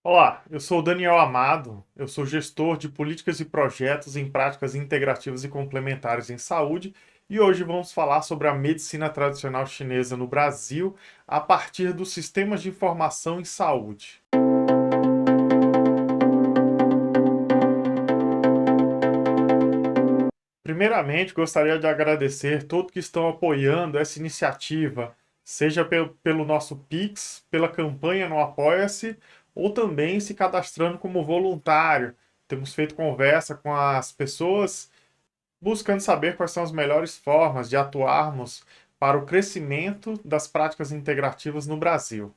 Olá, eu sou o Daniel Amado, eu sou gestor de políticas e projetos em práticas integrativas e complementares em saúde e hoje vamos falar sobre a medicina tradicional chinesa no Brasil a partir dos sistemas de informação em saúde. Primeiramente, gostaria de agradecer todos que estão apoiando essa iniciativa, seja pelo nosso Pix, pela campanha no Apoia-se, ou também se cadastrando como voluntário. Temos feito conversa com as pessoas, buscando saber quais são as melhores formas de atuarmos para o crescimento das práticas integrativas no Brasil.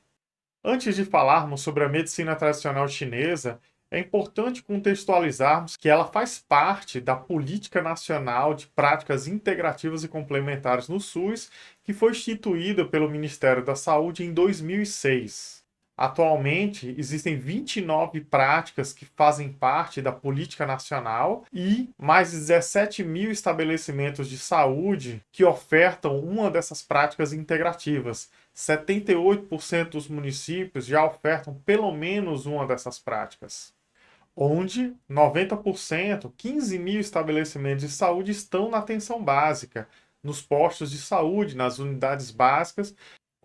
Antes de falarmos sobre a medicina tradicional chinesa, é importante contextualizarmos que ela faz parte da Política Nacional de Práticas Integrativas e Complementares no SUS, que foi instituída pelo Ministério da Saúde em 2006. Atualmente, existem 29 práticas que fazem parte da política nacional e mais de 17 mil estabelecimentos de saúde que ofertam uma dessas práticas integrativas. 78% dos municípios já ofertam pelo menos uma dessas práticas, onde 90%, 15 mil estabelecimentos de saúde estão na atenção básica, nos postos de saúde, nas unidades básicas,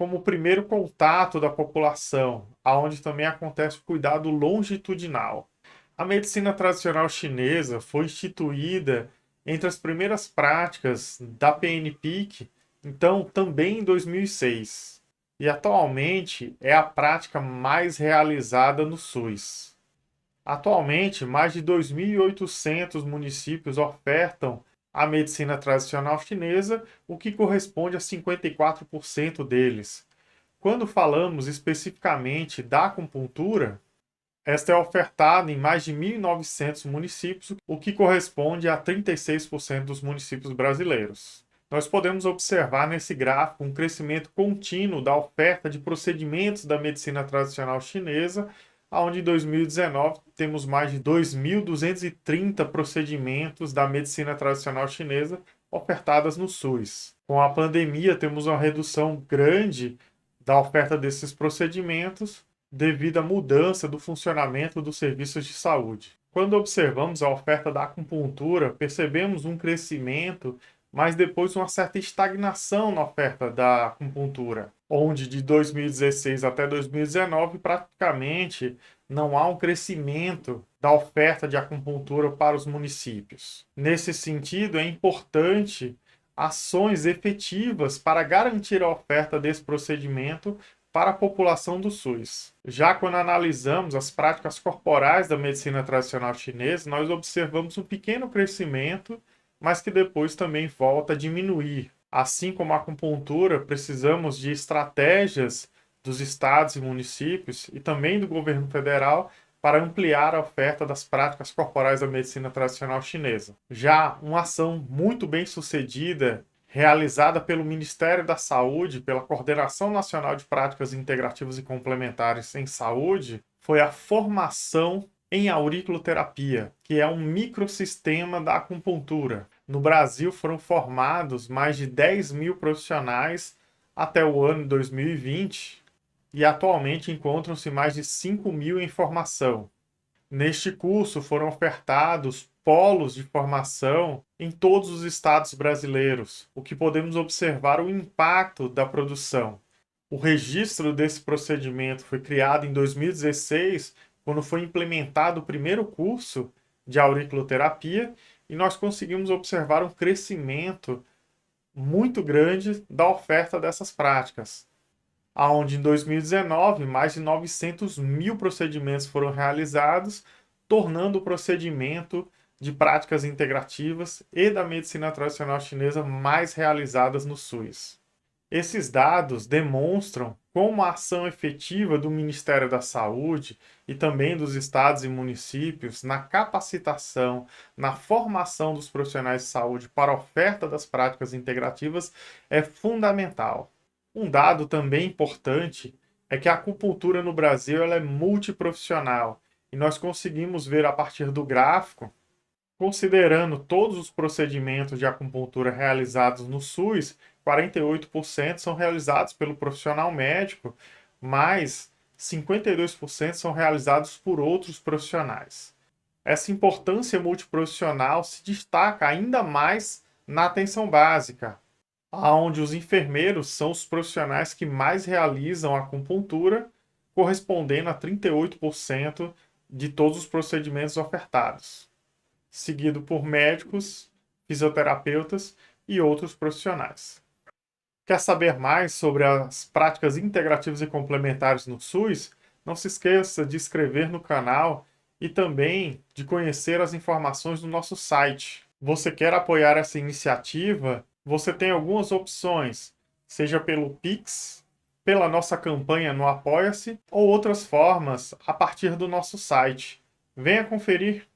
como o primeiro contato da população, aonde também acontece o cuidado longitudinal. A medicina tradicional chinesa foi instituída entre as primeiras práticas da PNPIC, então também em 2006. E atualmente é a prática mais realizada no SUS. Atualmente, mais de 2.800 municípios ofertam a medicina tradicional chinesa, o que corresponde a 54% deles. Quando falamos especificamente da acupuntura, esta é ofertada em mais de 1.900 municípios, o que corresponde a 36% dos municípios brasileiros. Nós podemos observar nesse gráfico um crescimento contínuo da oferta de procedimentos da medicina tradicional chinesa, onde em 2019 temos mais de 2.230 procedimentos da medicina tradicional chinesa ofertadas no SUS. Com a pandemia, temos uma redução grande da oferta desses procedimentos devido à mudança do funcionamento dos serviços de saúde. Quando observamos a oferta da acupuntura, percebemos um crescimento, mas depois uma certa estagnação na oferta da acupuntura, onde de 2016 até 2019 praticamente não há um crescimento da oferta de acupuntura para os municípios. Nesse sentido, é importante ações efetivas para garantir a oferta desse procedimento para a população do SUS. Já quando analisamos as práticas corporais da medicina tradicional chinesa, nós observamos um pequeno crescimento, mas que depois também volta a diminuir. Assim como a acupuntura, precisamos de estratégias dos estados e municípios e também do governo federal para ampliar a oferta das práticas corporais da medicina tradicional chinesa. Já uma ação muito bem sucedida realizada pelo Ministério da Saúde, pela Coordenação Nacional de Práticas Integrativas e Complementares em Saúde, foi a formação em auriculoterapia, que é um microsistema da acupuntura. No Brasil foram formados mais de 10 mil profissionais até o ano 2020 e atualmente encontram-se mais de 5 mil em formação. Neste curso foram ofertados polos de formação em todos os estados brasileiros, o que podemos observar o impacto da produção. O registro desse procedimento foi criado em 2016, quando foi implementado o primeiro curso de auriculoterapia, e nós conseguimos observar um crescimento muito grande da oferta dessas práticas, aonde em 2019 mais de 900 mil procedimentos foram realizados, tornando o procedimento de práticas integrativas e da medicina tradicional chinesa mais realizadas no SUS. Esses dados demonstram como a ação efetiva do Ministério da Saúde e também dos estados e municípios na capacitação, na formação dos profissionais de saúde para a oferta das práticas integrativas é fundamental. Um dado também importante é que a acupuntura no Brasil ela é multiprofissional e nós conseguimos ver a partir do gráfico, considerando todos os procedimentos de acupuntura realizados no SUS, 48% são realizados pelo profissional médico, mas 52% são realizados por outros profissionais. Essa importância multiprofissional se destaca ainda mais na atenção básica, onde os enfermeiros são os profissionais que mais realizam a acupuntura, correspondendo a 38% de todos os procedimentos ofertados, seguido por médicos, fisioterapeutas e outros profissionais. Quer saber mais sobre as práticas integrativas e complementares no SUS? Não se esqueça de inscrever no canal e também de conhecer as informações do nosso site. Você quer apoiar essa iniciativa? Você tem algumas opções, seja pelo Pix, pela nossa campanha no Apoia-se ou outras formas a partir do nosso site. Venha conferir!